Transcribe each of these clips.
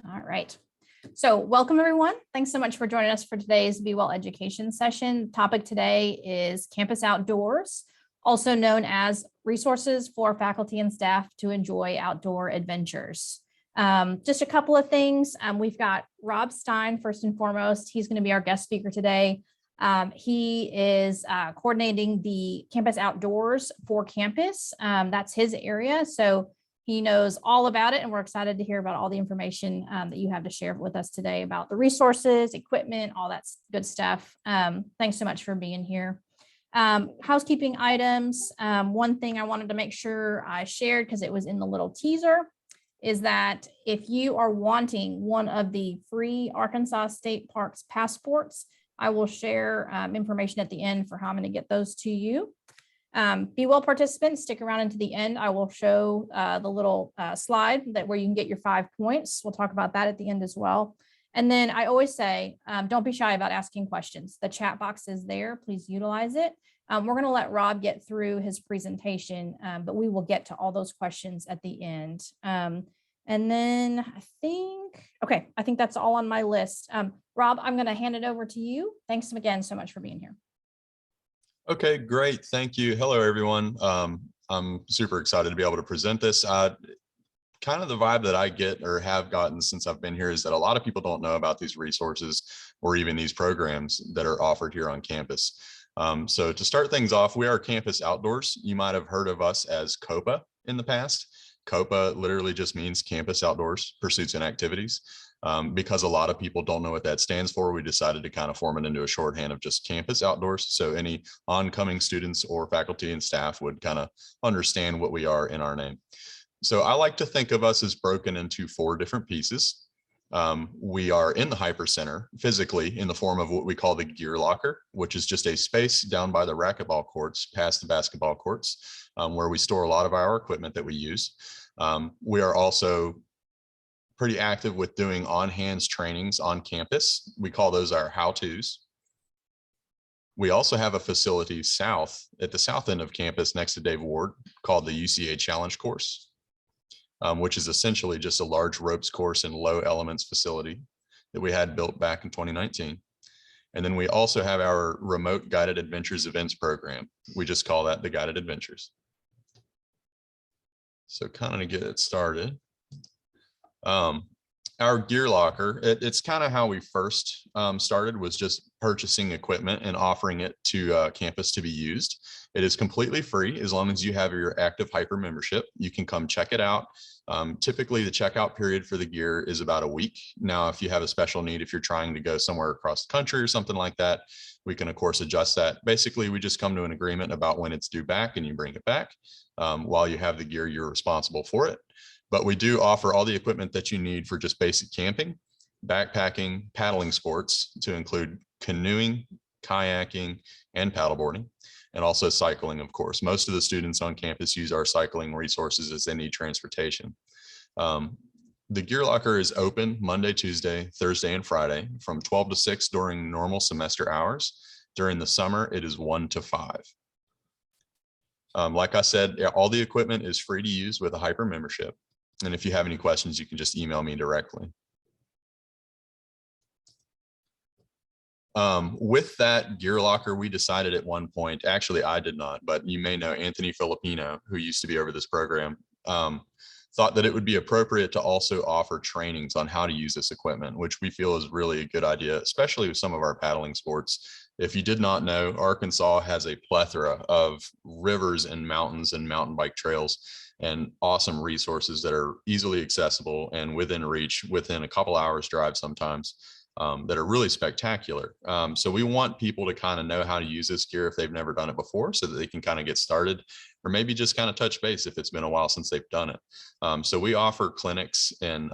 All right. So welcome, everyone. Thanks so much for joining us for today's BeWell education session. The topic today is campus outdoors, also known as resources for faculty and staff to enjoy outdoor adventures. Just a couple of things. We've got Rob Stein, first and foremost. He's going to be our guest speaker today. He is coordinating the campus outdoors for campus. That's his area. So he knows all about it, and we're excited to hear about all the information that you have to share with us today about the resources, equipment, all that good stuff. Thanks so much for being here. Housekeeping items. One thing I wanted to make sure I shared, because it was in the little teaser, is that if you are wanting one of the free Arkansas State Parks passports, I will share information at the end for how I'm going to get those to you. BeWell participants, stick around into the end. I will show the little slide where you can get your 5 points. We'll talk about that at the end as well. And then I always say, don't be shy about asking questions. The chat box is there. Please utilize it. We're going to let Rob get through his presentation, but we will get to all those questions at the end. And then I think that's all on my list. Rob, I'm going to hand it over to you. Thanks again so much for being here. Okay, great. Thank you. Hello, everyone. I'm super excited to be able to present this. Kind of the vibe that I get or have gotten since I've been here is that a lot of people don't know about these resources or even these programs that are offered here on campus. So to start things off, we are Campus Outdoors. You might have heard of us as COPA in the past. COPA literally just means Campus Outdoors Pursuits and Activities. Because a lot of people don't know what that stands for, we decided to kind of form it into a shorthand of just Campus Outdoors. So any oncoming students or faculty and staff would kind of understand what we are in our name. So I like to think of us as broken into 4 different pieces. We are in the Hyper Center physically in the form of what we call the gear locker, which is just a space down by the racquetball courts, past the basketball courts, where we store a lot of our equipment that we use. We are also pretty active with doing on-hands trainings on campus. We call those our how-tos. We also have a facility at the south end of campus next to Dave Ward called the UCA Challenge Course, which is essentially just a large ropes course and low elements facility that we had built back in 2019. And then we also have our remote guided adventures events program. We just call that the Guided Adventures. So kind of to get it started. Our gear locker, it's kind of how we first started, was just purchasing equipment and offering it to campus to be used. It is completely free as long as you have your active Hyper membership. You can come check it out. Typically the checkout period for the gear is about a week. Now, if you have a special need, if you're trying to go somewhere across the country or something like that, we can of course adjust that. Basically, we just come to an agreement about when it's due back and you bring it back. While you have the gear, you're responsible for it. But we do offer all the equipment that you need for just basic camping, backpacking, paddling sports, to include canoeing, kayaking, and paddleboarding, and also cycling, of course. Most of the students on campus use our cycling resources as they need transportation. The gear locker is open Monday, Tuesday, Thursday, and Friday from 12 to 6 during normal semester hours. During the summer, it is 1 to 5. Like I said, all the equipment is free to use with a Hyper membership. And if you have any questions, you can just email me directly. With that gear locker, we decided at one point, actually I did not, but you may know Anthony Filipino, who used to be over this program, thought that it would be appropriate to also offer trainings on how to use this equipment, which we feel is really a good idea, especially with some of our paddling sports. If you did not know, Arkansas has a plethora of rivers and mountains and mountain bike trails and awesome resources that are easily accessible and within reach, within a couple hours drive sometimes, that are really spectacular. So we want people to kind of know how to use this gear if they've never done it before, so that they can kind of get started, or maybe just kind of touch base if it's been a while since they've done it. So we offer clinics in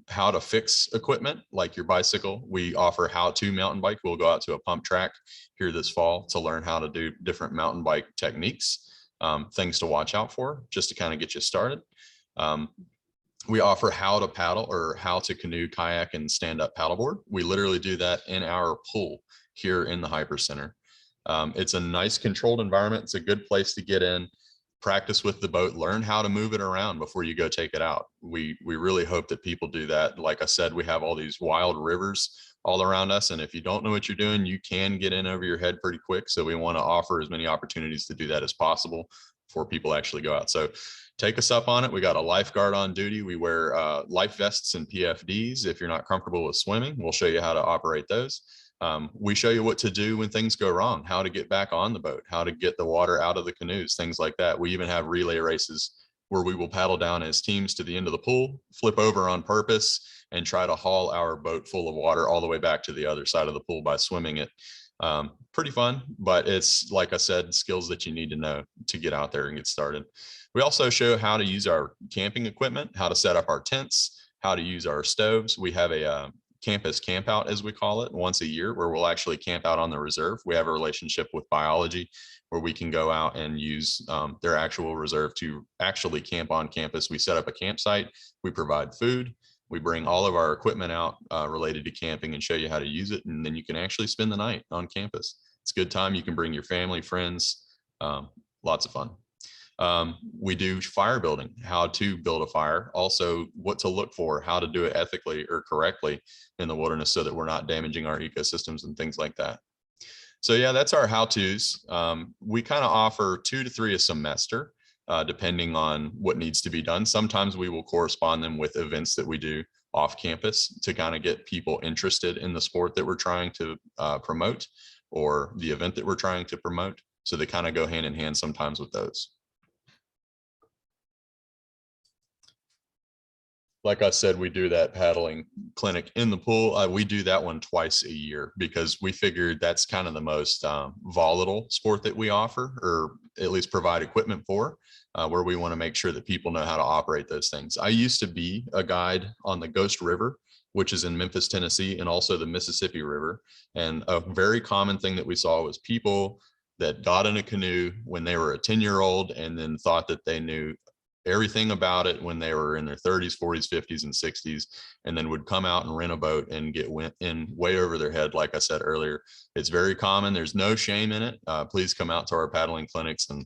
how to fix equipment like your bicycle. We offer how to mountain bike. We'll go out to a pump track here this fall to learn how to do different mountain bike techniques, things to watch out for, just to kind of get you started. We offer how to paddle or how to canoe, kayak, and stand-up paddleboard. We literally do that in our pool here in the Hyper Center. It's a nice controlled environment. It's a good place to get in. practice with the boat, learn how to move it around before you go take it out. We really hope that people do that. Like I said, we have all these wild rivers all around us, and if you don't know what you're doing, you can get in over your head pretty quick. So we want to offer as many opportunities to do that as possible before people actually go out. So take us up on it. We got a lifeguard on duty. We wear life vests and PFDs. If you're not comfortable with swimming, we'll show you how to operate those. We show you what to do when things go wrong, how to get back on the boat, how to get the water out of the canoes, things like that. We even have relay races where we will paddle down as teams to the end of the pool, flip over on purpose, and try to haul our boat full of water all the way back to the other side of the pool by swimming it. Pretty fun, but it's, like I said, skills that you need to know to get out there and get started. We also show how to use our camping equipment, how to set up our tents, how to use our stoves. We have a campus camp out, as we call it, once a year, where we'll actually camp out on the reserve. We have a relationship with biology where we can go out and use their actual reserve to actually camp on campus. We set up a campsite, we provide food, we bring all of our equipment out related to camping and show you how to use it. And then you can actually spend the night on campus. It's a good time. You can bring your family, friends, lots of fun. We do fire building, how to build a fire, also what to look for, how to do it ethically or correctly in the wilderness so that we're not damaging our ecosystems and things like that. So yeah, that's our how-tos. We kind of offer 2 to 3 a semester, depending on what needs to be done. Sometimes we will correspond them with events that we do off campus to kind of get people interested in the sport that we're trying to promote, or the event that we're trying to promote. So they kind of go hand in hand sometimes with those. Like I said, we do that paddling clinic in the pool. We do that one twice a year because we figured that's kind of the most volatile sport that we offer, or at least provide equipment for, where we want to make sure that people know how to operate those things. I used to be a guide on the Ghost River, which is in Memphis, Tennessee, and also the Mississippi River. And a very common thing that we saw was people that got in a canoe when they were a 10-year-old and then thought that they knew everything about it when they were in their 30s, 40s, 50s, and 60s, and then would come out and rent a boat and get in way over their head. Like I said earlier, it's very common. There's no shame in it. Please come out to our paddling clinics and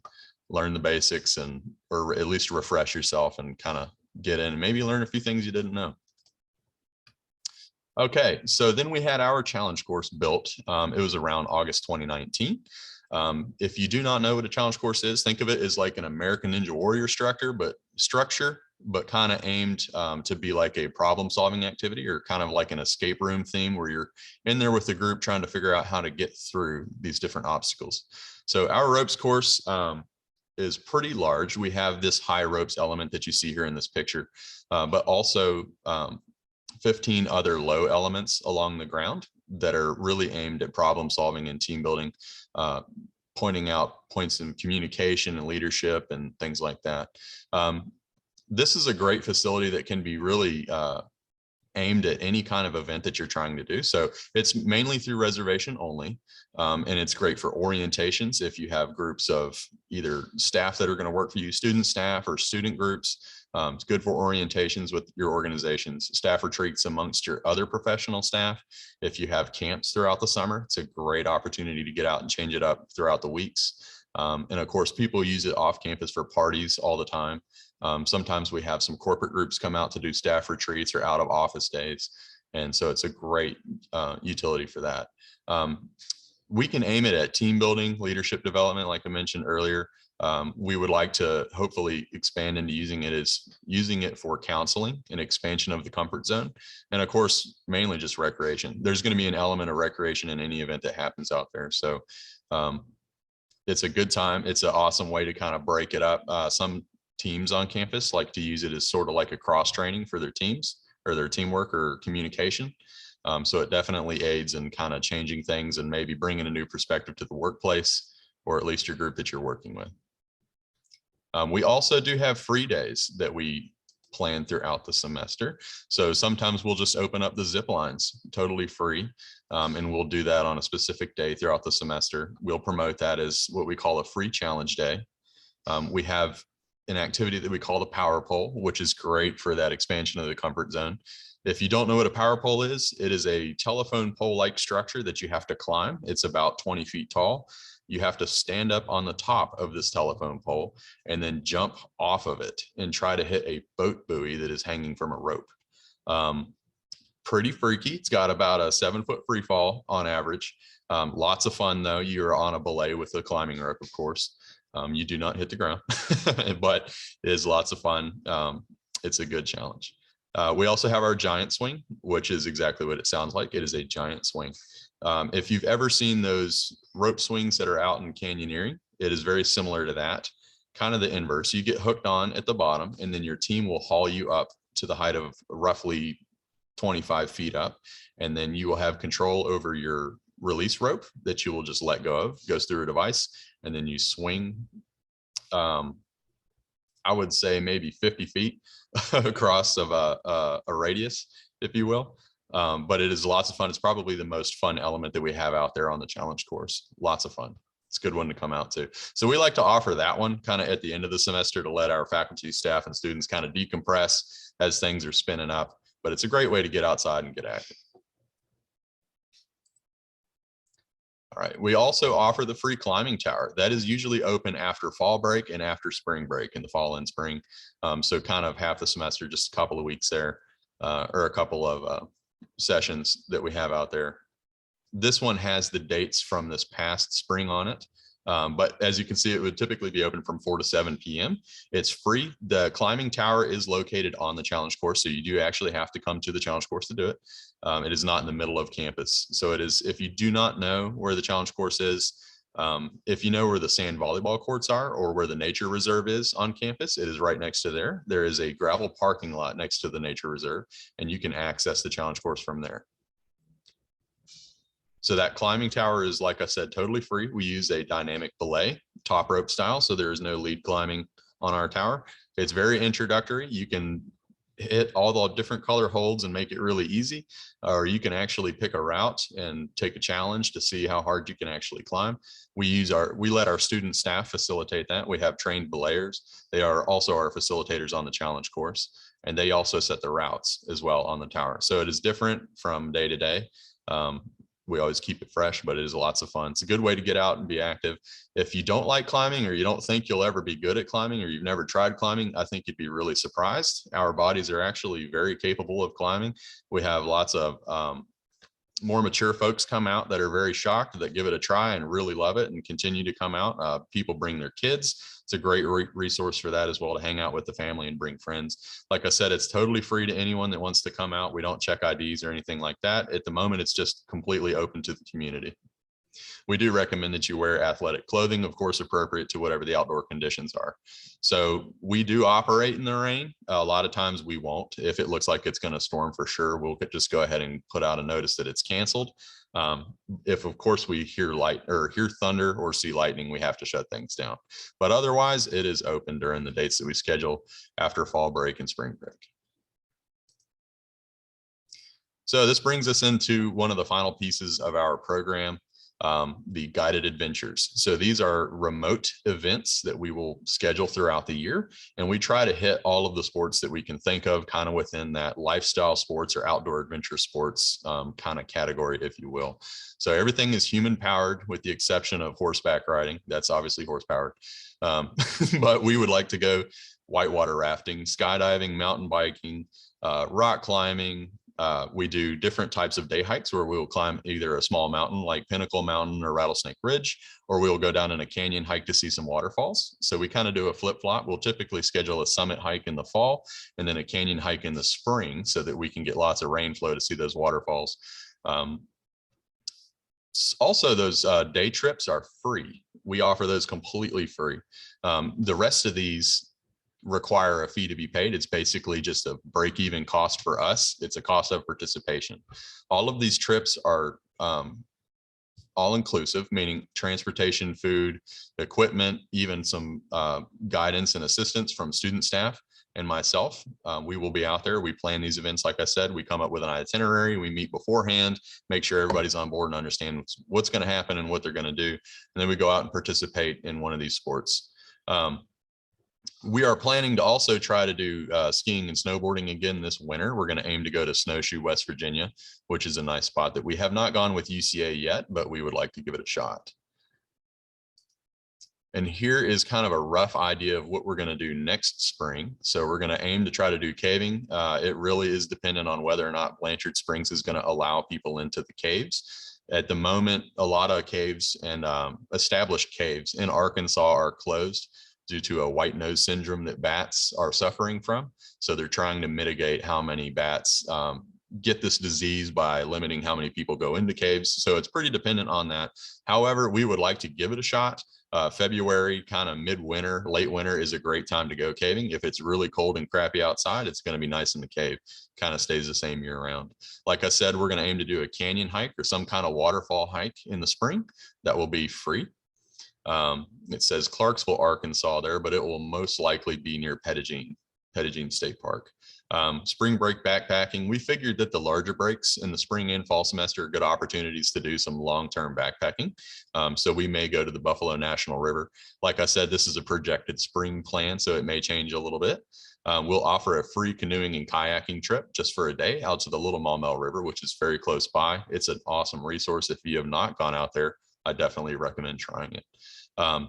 learn the basics, and or at least refresh yourself and kind of get in and maybe learn a few things you didn't know. Okay, so then we had our challenge course built. It was around August 2019. If you do not know what a challenge course is, think of it as like an American Ninja Warrior structure, but kind of aimed to be like a problem solving activity, or kind of like an escape room theme where you're in there with the group trying to figure out how to get through these different obstacles. So our ropes course is pretty large. We have this high ropes element that you see here in this picture, but also 15 other low elements along the ground that are really aimed at problem solving and team building, pointing out points in communication and leadership and things like that. This is a great facility that can be really aimed at any kind of event that you're trying to do. So it's mainly through reservation only. And it's great for orientations. If you have groups of either staff that are going to work for you, student staff or student groups, it's good for orientations with your organizations, staff retreats amongst your other professional staff. If you have camps throughout the summer, it's a great opportunity to get out and change it up throughout the weeks. And of course, people use it off campus for parties all the time. Sometimes we have some corporate groups come out to do staff retreats or out of office days. And so it's a great utility for that. We can aim it at team building, leadership development, like I mentioned earlier. We would like to hopefully expand into using it for counseling and expansion of the comfort zone. And of course, mainly just recreation. There's going to be an element of recreation in any event that happens out there. So it's a good time. It's an awesome way to kind of break it up. Some teams on campus like to use it as sort of like a cross training for their teams or their teamwork or communication. So it definitely aids in kind of changing things and maybe bringing a new perspective to the workplace, or at least your group that you're working with. We also do have free days that we plan throughout the semester. So sometimes we'll just open up the zip lines totally free, and we'll do that on a specific day throughout the semester. We'll promote that as what we call a free challenge day. We have an activity that we call the power pole, which is great for that expansion of the comfort zone. If you don't know what a power pole is, it is a telephone pole-like structure that you have to climb. It's about 20 feet tall. you have to stand up on the top of this telephone pole and then jump off of it and try to hit a boat buoy that is hanging from a rope. Pretty freaky. It's got about a 7-foot free fall on average. Lots of fun though. You're on a belay with a climbing rope, of course. You do not hit the ground, but it is lots of fun. It's a good challenge. We also have our giant swing, which is exactly what it sounds like. It is a giant swing. If you've ever seen those rope swings that are out in canyoneering, it is very similar to that, kind of the inverse. You get hooked on at the bottom, and then your team will haul you up to the height of roughly 25 feet up, and then you will have control over your release rope that you will just let go of. It goes through a device, and then you swing, I would say maybe 50 feet across of a radius, if you will. But it is lots of fun. It's probably the most fun element that we have out there on the challenge course. Lots of fun. It's a good one to come out to. So we like to offer that one kind of at the end of the semester to let our faculty, staff, and students kind of decompress as things are spinning up. But it's a great way to get outside and get active. All right, we also offer the free climbing tower. That is usually open after fall break and after spring break, in the fall and spring. So kind of half the semester, just a couple of weeks there, or a couple of sessions that we have out there. This one has the dates from this past spring on it. But as you can see, it would typically be open from 4 to 7 p.m. It's free. The climbing tower is located on the challenge course, so you do actually have to come to the challenge course to do it. It is not in the middle of campus. So it is, if you do not know where the challenge course is, if you know where the sand volleyball courts are or where the nature reserve is on campus, it is right next to there. There is a gravel parking lot next to the nature reserve, and you can access the challenge course from there. So that climbing tower is, like I said, totally free. We use a dynamic belay, top rope style, so there is no lead climbing on our tower. It's very introductory. You can hit all the different color holds and make it really easy, or you can actually pick a route and take a challenge to see how hard you can actually climb. We let our student staff facilitate that. We have trained belayers. They are also our facilitators on the challenge course, and they also set the routes as well on the tower. So it is different from day to day. We always keep it fresh, but it is lots of fun. It's a good way to get out and be active. If you don't like climbing, or you don't think you'll ever be good at climbing, or you've never tried climbing, I think you'd be really surprised. Our bodies are actually very capable of climbing. We have lots of more mature folks come out that are very shocked, that give it a try and really love it and continue to come out. People bring their kids. It's a great resource for that as well, to hang out with the family and bring friends. Like I said, it's totally free to anyone that wants to come out. We don't check IDs or anything like that. At the moment, it's just completely open to the community. We do recommend that you wear athletic clothing, of course, appropriate to whatever the outdoor conditions are. So we do operate in the rain. A lot of times we won't. If it looks like it's going to storm for sure, we'll just go ahead and put out a notice that it's canceled. If of course we hear thunder or see lightning, we have to shut things down. But otherwise, it is open during the dates that we schedule after fall break and spring break. So this brings us into one of the final pieces of our program, the guided adventures. So these are remote events that we will schedule throughout the year, and we try to hit all of the sports that we can think of kind of within that lifestyle sports or outdoor adventure sports kind of category, if you will. So everything is human powered with the exception of horseback riding. That's obviously horse powered. But we would like to go whitewater rafting, skydiving, mountain biking, rock climbing. We do different types of day hikes where we will climb either a small mountain like Pinnacle Mountain or Rattlesnake Ridge, or we'll go down in a canyon hike to see some waterfalls. So we kind of do a flip flop. We'll typically schedule a summit hike in the fall and then a canyon hike in the spring so that we can get lots of rain flow to see those waterfalls. Also, those day trips are free. We offer those completely free. The rest of these require a fee to be paid. It's basically just a break-even cost for us. It's a cost of participation. All of these trips are all-inclusive, meaning transportation, food, equipment, even some guidance and assistance from student staff and myself. We will be out there. We plan these events. Like I said, we come up with an itinerary. We meet beforehand, make sure everybody's on board and understand what's going to happen and what they're going to do. And then we go out and participate in one of these sports. We are planning to also try to do skiing and snowboarding again this winter. We're going to aim to go to Snowshoe, West Virginia, which is a nice spot that we have not gone with UCA yet, but we would like to give it a shot. And here is kind of a rough idea of what we're going to do next spring. So we're going to aim to try to do caving. It really is dependent on whether or not Blanchard Springs is going to allow people into the caves. At the moment, a lot of caves and established caves in Arkansas are closed due to a white nose syndrome that bats are suffering from. So they're trying to mitigate how many bats get this disease by limiting how many people go into caves. So it's pretty dependent on that. However, we would like to give it a shot. February, kind of midwinter, late winter is a great time to go caving. If it's really cold and crappy outside, it's going to be nice in the cave. Kind of stays the same year round. Like I said, we're going to aim to do a canyon hike or some kind of waterfall hike in the spring. That will be free. It says Clarksville, Arkansas there, but it will most likely be near Pettigene State Park. Spring break backpacking. We figured that the larger breaks in the spring and fall semester are good opportunities to do some long-term backpacking. So we may go to the Buffalo National River. Like I said, this is a projected spring plan, so it may change a little bit. We'll offer a free canoeing and kayaking trip just for a day out to the Little Maumelle River, which is very close by. It's an awesome resource. If you have not gone out there, I definitely recommend trying it.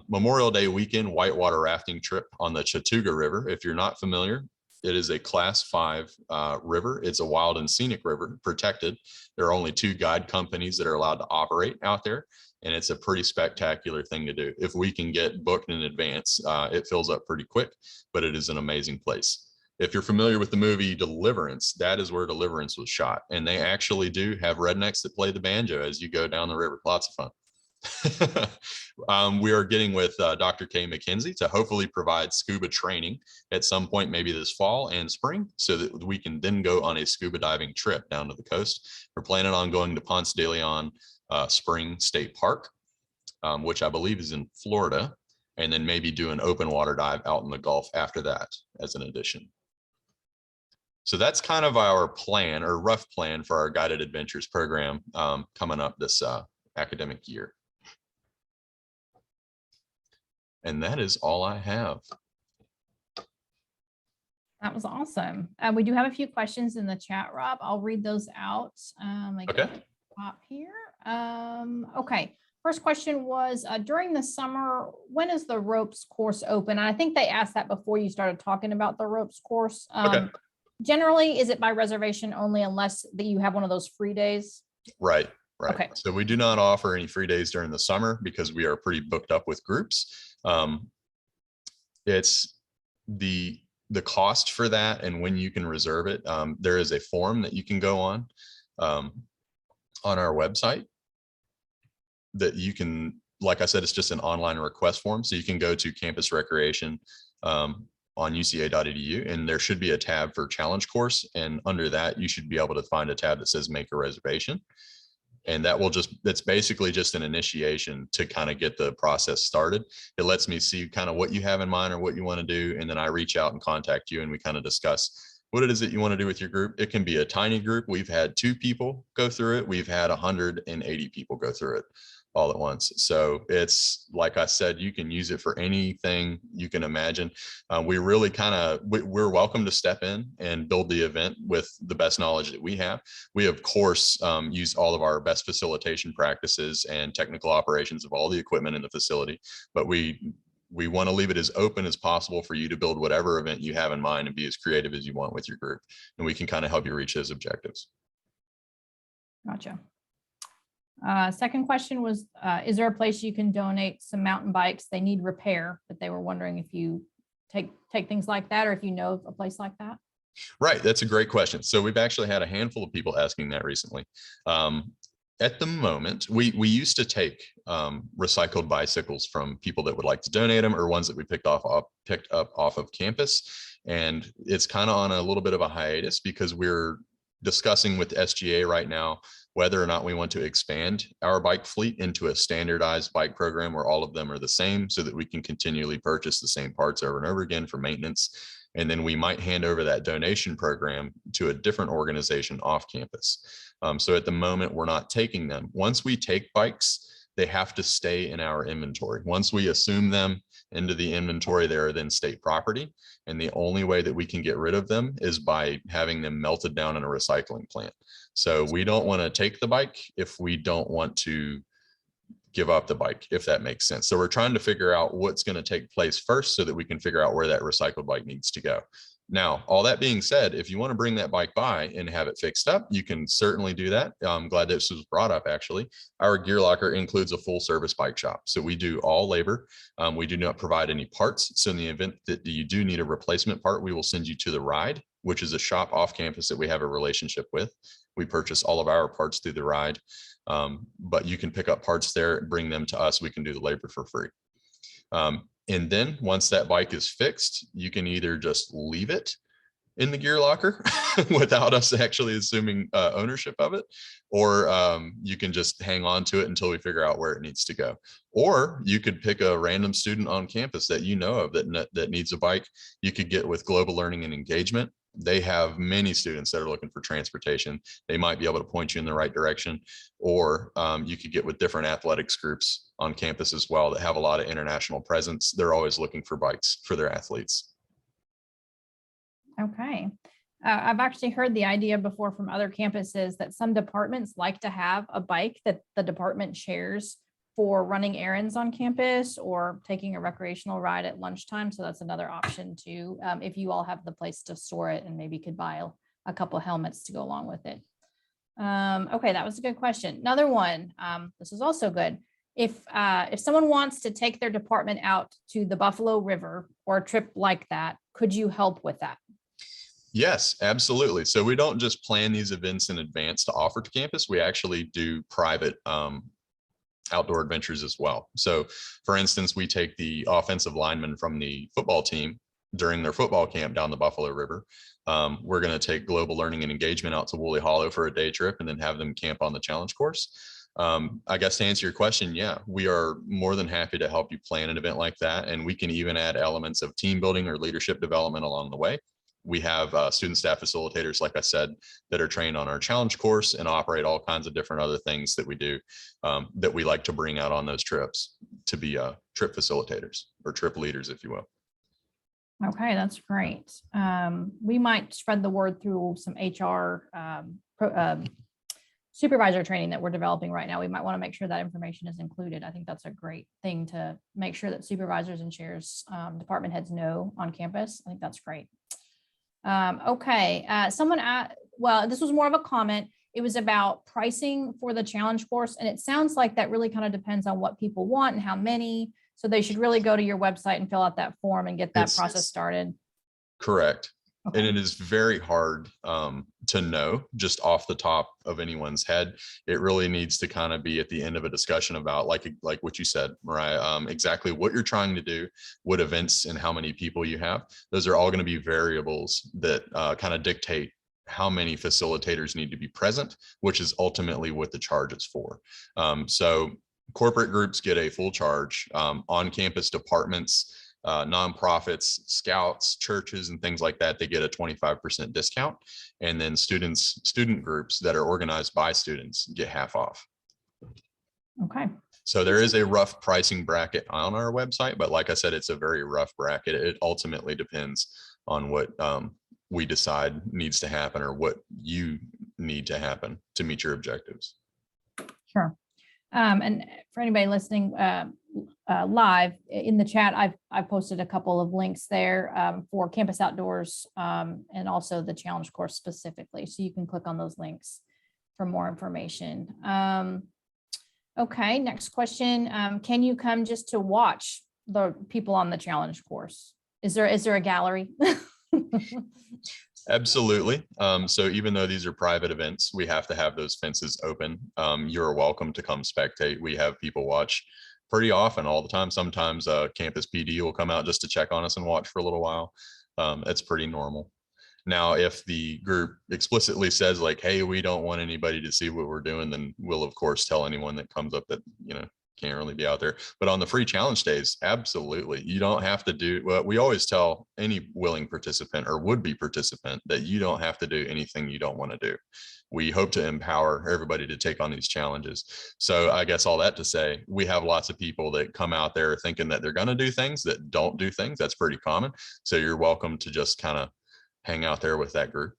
Memorial Day weekend whitewater rafting trip on the Chatuga River. If you're not familiar, it is a class 5 river. It's a wild and scenic river, protected. There are only 2 guide companies that are allowed to operate out there, and it's a pretty spectacular thing to do. If we can get booked in advance, it fills up pretty quick, but it is an amazing place. If you're familiar with the movie Deliverance, that is where Deliverance was shot, and they actually do have rednecks that play the banjo as you go down the river. Lots of fun. We are getting with Dr. Kay McKenzie to hopefully provide scuba training at some point, maybe this fall and spring, so that we can then go on a scuba diving trip down to the coast. We're planning on going to Ponce de Leon Spring State Park, which I believe is in Florida, and then maybe do an open water dive out in the Gulf after that as an addition. So that's kind of our plan, or rough plan, for our guided adventures program coming up this academic year. And that is all I have. That was awesome. We do have a few questions in the chat, Rob. I'll read those out. Okay. Pop here. Okay. First question was, during the summer, when is the ropes course open? And I think they asked that before you started talking about the ropes course. Okay. Generally, is it by reservation only unless that you have one of those free days? Right. Right. Okay. So we do not offer any free days during the summer because we are pretty booked up with groups. It's the cost for that and when you can reserve it. There is a form that you can go on our website that you can, like I said, it's just an online request form. So you can go to Campus Recreation on uca.edu, and there should be a tab for challenge course. And under that, you should be able to find a tab that says make a reservation. And that will that's basically just an initiation to kind of get the process started. It lets me see kind of what you have in mind or what you want to do. And then I reach out and contact you, and we kind of discuss what it is that you want to do with your group. It can be a tiny group. We've had 2 people go through it. We've had 180 people go through it all at once. So it's, like I said, you can use it for anything you can imagine. We really we're welcome to step in and build the event with the best knowledge that we have. We, of course, use all of our best facilitation practices and technical operations of all the equipment in the facility, but we want to leave it as open as possible for you to build whatever event you have in mind and be as creative as you want with your group. And we can kind of help you reach those objectives. Gotcha. Second question was, is there a place you can donate some mountain bikes? They need repair, but they were wondering if you take things like that, or if you know of a place like that. Right. That's a great question. So we've actually had a handful of people asking that recently. At the moment, we used to take recycled bicycles from people that would like to donate them, or ones that we picked up off of campus. And it's kind of on a little bit of a hiatus because we're discussing with SGA right now whether or not we want to expand our bike fleet into a standardized bike program where all of them are the same, so that we can continually purchase the same parts over and over again for maintenance. And then we might hand over that donation program to a different organization off campus. So at the moment, we're not taking them. Once we take bikes, they have to stay in our inventory. Once we assume them into the inventory, they are then state property. And the only way that we can get rid of them is by having them melted down in a recycling plant. So we don't want to take the bike if we don't want to give up the bike, if that makes sense. So we're trying to figure out what's going to take place first so that we can figure out where that recycled bike needs to go. Now, all that being said, if you want to bring that bike by and have it fixed up, you can certainly do that. I'm glad this was brought up, actually. Our gear locker includes a full service bike shop. So we do all labor. We do not provide any parts. So in the event that you do need a replacement part, we will send you to the Ride, which is a shop off campus that we have a relationship with. We purchase all of our parts through the Ride, but you can pick up parts there and bring them to us. We can do the labor for free. And then once that bike is fixed, you can either just leave it in the gear locker without us actually assuming ownership of it, or you can just hang on to it until we figure out where it needs to go. Or you could pick a random student on campus that you know of that needs a bike. You could get with Global Learning and Engagement. They have many students that are looking for transportation. They might be able to point you in the right direction, or you could get with different athletics groups on campus as well that have a lot of international presence. They're always looking for bikes for their athletes. Okay. I've actually heard the idea before from other campuses that some departments like to have a bike that the department shares for running errands on campus or taking a recreational ride at lunchtime. So that's another option too, if you all have the place to store it and maybe could buy a couple helmets to go along with it. Okay, that was a good question. Another one, this is also good. If someone wants to take their department out to the Buffalo River or a trip like that, could you help with that? Yes, absolutely. So we don't just plan these events in advance to offer to campus. We actually do private outdoor adventures as well. So for instance, we take the offensive linemen from the football team during their football camp down the Buffalo River. We're going to take Global Learning and Engagement out to Woolly Hollow for a day trip and then have them camp on the challenge course. I guess to answer your question, yeah, we are more than happy to help you plan an event like that. And we can even add elements of team building or leadership development along the way. We have student staff facilitators, like I said, that are trained on our challenge course and operate all kinds of different other things that we do that we like to bring out on those trips to be trip facilitators or trip leaders, if you will. Okay, that's great. We might spread the word through some HR supervisor training that we're developing right now. We might want to make sure that information is included. I think that's a great thing to make sure that supervisors and chairs, department heads know on campus. I think that's great. Okay, well, this was more of a comment. It was about pricing for the challenge course. And it sounds like that really kind of depends on what people want and how many. So they should really go to your website and fill out that form and get that process started. Correct. Okay. And it is very hard to know just off the top of anyone's head. It really needs to kind of be at the end of a discussion about like what you said, Mariah, exactly what you're trying to do, what events and how many people you have. Those are all going to be variables that kind of dictate how many facilitators need to be present, which is ultimately what the charge is for. So corporate groups get a full charge. On-campus departments, nonprofits, scouts, churches, and things like that, they get a 25% discount. And then student groups that are organized by students get half off. Okay. So there is a rough pricing bracket on our website, but like I said, it's a very rough bracket. It ultimately depends on what we decide needs to happen or what you need to happen to meet your objectives. Sure. And for anybody listening live in the chat, I've posted a couple of links there for Campus Outdoors and also the challenge course specifically. So you can click on those links for more information. Okay, next question. Can you come just to watch the people on the challenge course? Is there a gallery? Absolutely. So even though these are private events, we have to have those fences open. You're welcome to come spectate. We have people watch pretty often, all the time. Sometimes campus PD will come out just to check on us and watch for a little while. It's pretty normal. Now, if the group explicitly says like, hey, we don't want anybody to see what we're doing, then we'll of course tell anyone that comes up that, can't really be out there. But on the free challenge days, absolutely. You don't have to do, well, we always tell any willing participant or would-be participant that you don't have to do anything you don't want to do. We hope to empower everybody to take on these challenges. So I guess all that to say, we have lots of people that come out there thinking that they're going to do things that don't do things. That's pretty common. So you're welcome to just kind of hang out there with that group.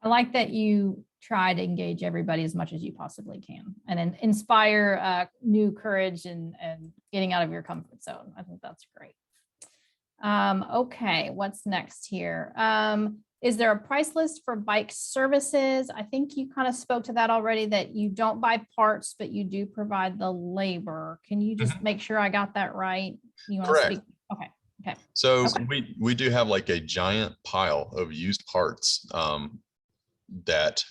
I like that you try to engage everybody as much as you possibly can and then inspire new courage and getting out of your comfort zone. I think that's great. Okay, what's next here? Is there a price list for bike services? I think you kind of spoke to that already, that you don't buy parts, but you do provide the labor. Can you just make sure I got that right? You want to Correct. speak? Okay. Okay. So Okay. we do have like a giant pile of used parts that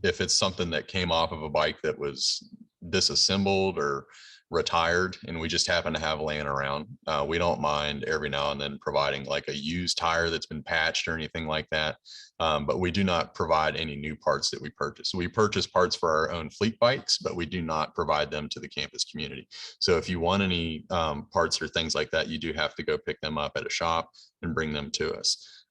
if it's something that came off of a bike that was disassembled or retired and we just happen to have laying around, we don't mind every now and then providing like a used tire that's been patched or anything like that. But we do not provide any new parts that we purchase. We purchase parts for our own fleet bikes, but we do not provide them to the campus community. So if you want any parts or things like that, you do have to go pick them up at a shop and bring them to us.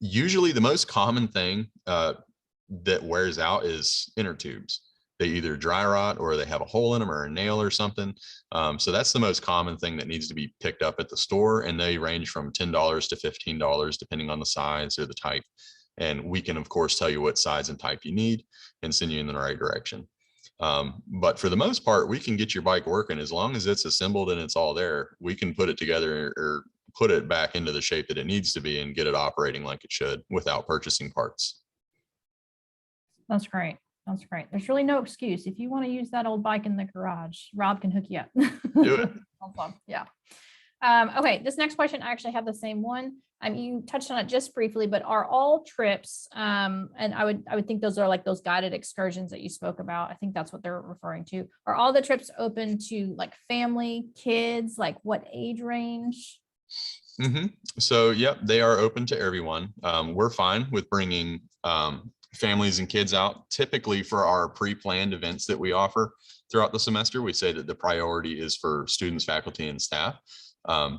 Usually the most common thing that wears out is inner tubes. They either dry rot or they have a hole in them or a nail or something. So that's the most common thing that needs to be picked up at the store. And they range from $10 to $15, depending on the size or the type. And we can, of course, tell you what size and type you need and send you in the right direction. But for the most part, we can get your bike working as long as it's assembled and it's all there. We can put it together or put it back into the shape that it needs to be and get it operating like it should without purchasing parts. That's great. That's great. There's really no excuse. If you want to use that old bike in the garage, Rob can hook you up. Do it. Yeah. Okay. This next question, I actually have the same one. You touched on it just briefly, but are all trips, and I would think those are like those guided excursions that you spoke about. I think that's what they're referring to. Are all the trips open to like family, kids, like what age range? So, yep, they are open to everyone. We're fine with bringing families and kids out. Typically for our pre-planned events that we offer throughout the semester, we say that the priority is for students, faculty, and staff.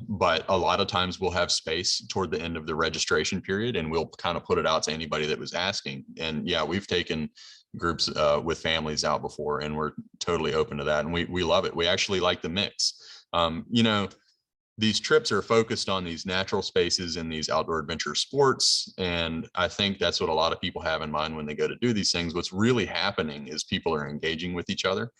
But a lot of times we'll have space toward the end of the registration period and we'll kind of put it out to anybody that was asking. And yeah, we've taken groups with families out before and we're totally open to that. And we love it. We actually like the mix. These trips are focused on these natural spaces and these outdoor adventure sports. And I think that's what a lot of people have in mind when they go to do these things. What's really happening is people are engaging with each other.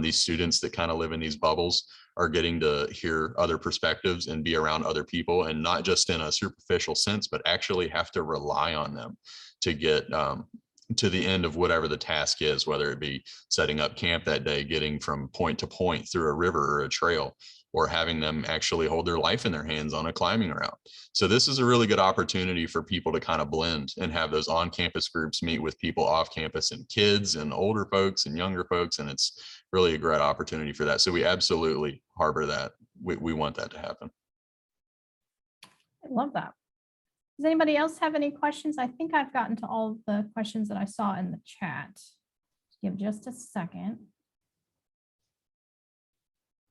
These students that kind of live in these bubbles are getting to hear other perspectives and be around other people, and not just in a superficial sense, but actually have to rely on them to get to the end of whatever the task is, whether it be setting up camp that day, getting from point to point through a river or a trail, or having them actually hold their life in their hands on a climbing route. So this is a really good opportunity for people to kind of blend and have those on-campus groups meet with people off campus and kids and older folks and younger folks. And it's really a great opportunity for that. So we absolutely harbor that. We want that to happen. I love that. Does anybody else have any questions? I think I've gotten to all the questions that I saw in the chat. Give just a second.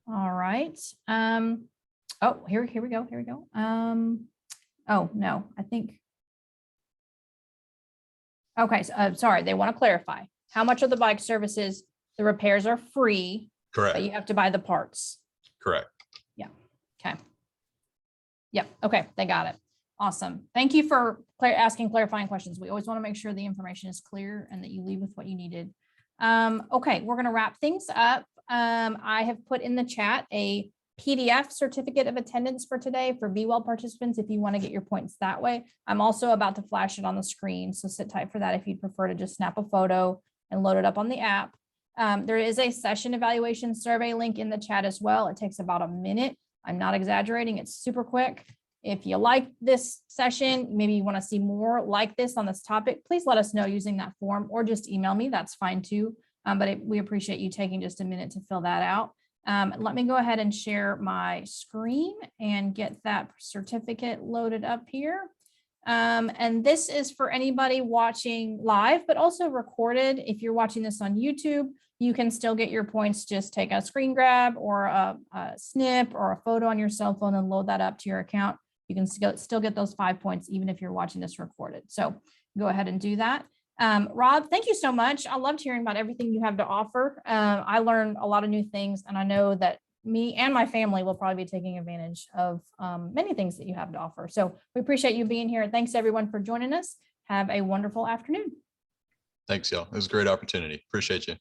All right. Oh, here we go. Here we go. Oh, no, I think. Okay. So, sorry. They want to clarify how much of the bike services, the repairs are free. Correct. But you have to buy the parts. Correct. Yeah. Okay. Yep. Okay. They got it. Awesome. Thank you for asking clarifying questions. We always want to make sure the information is clear and that you leave with what you needed. Okay. We're going to wrap things up. I have put in the chat a PDF certificate of attendance for today for BeWell participants if you want to get your points that way. I'm also about to flash it on the screen, so sit tight for that if you'd prefer to just snap a photo and load it up on the app. There is a session evaluation survey link in the chat as well. It takes about a minute. I'm not exaggerating. It's super quick. If you like this session, maybe you want to see more like this on this topic, please let us know using that form or just email me. That's fine too. We appreciate you taking just a minute to fill that out. Let me go ahead and share my screen and get that certificate loaded up here. And this is for anybody watching live, but also recorded. If you're watching this on YouTube, you can still get your points. Just take a screen grab or a snip or a photo on your cell phone and load that up to your account. You can still get those 5 points, even if you're watching this recorded. So go ahead and do that. Rob, thank you so much. I loved hearing about everything you have to offer. I learned a lot of new things, and I know that me and my family will probably be taking advantage of many things that you have to offer. So we appreciate you being here. Thanks everyone for joining us. Have a wonderful afternoon. Thanks, y'all. It was a great opportunity. Appreciate you.